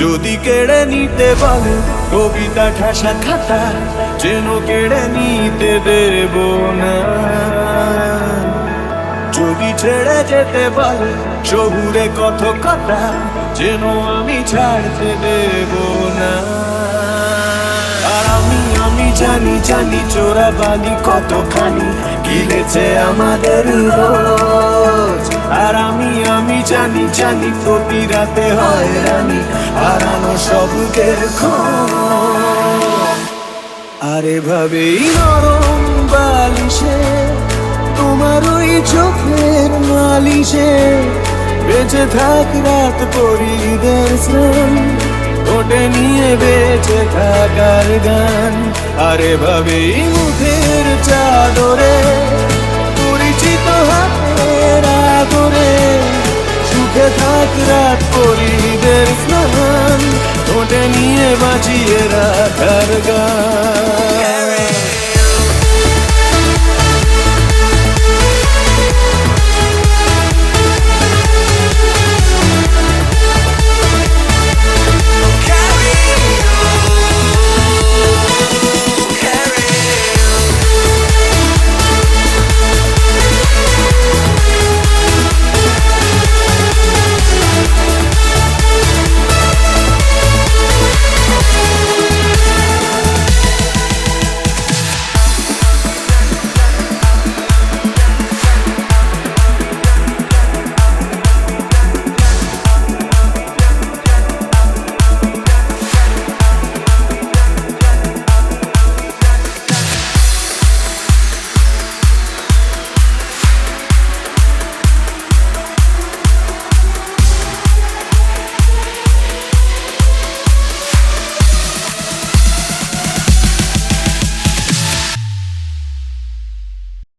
যদি কেড়ে নিতে বলে কবিতা ঠাসা খাতা, যেন কেড়ে নিতে দেব না। যদি ছেড়ে যেতে বলে শহুরে কত কথা, যেন আমি ছাড়তে দেব না। আর আমি জানি জানি চোরাবালি কতখানি গিলেছে আমাদের রোজ। আর আমি জানি জানি প্রতি রাতে হয় রানি হারানো সবকের খোঁজ। আর এভাবেই নরম বালিশে তোমার ওই চোখের মালিশে বেঁচে থাক রাত পরিদের স্নান, ওটে নিয়ে বেঁচে থাকার গান। আর এভাবেই মুখের চাদরে পরিচিত হাতের আদরে সুখে থাক রাত পরিদের স্নান, ওটে নিয়ে বাঁচিয়ে রাখার গান।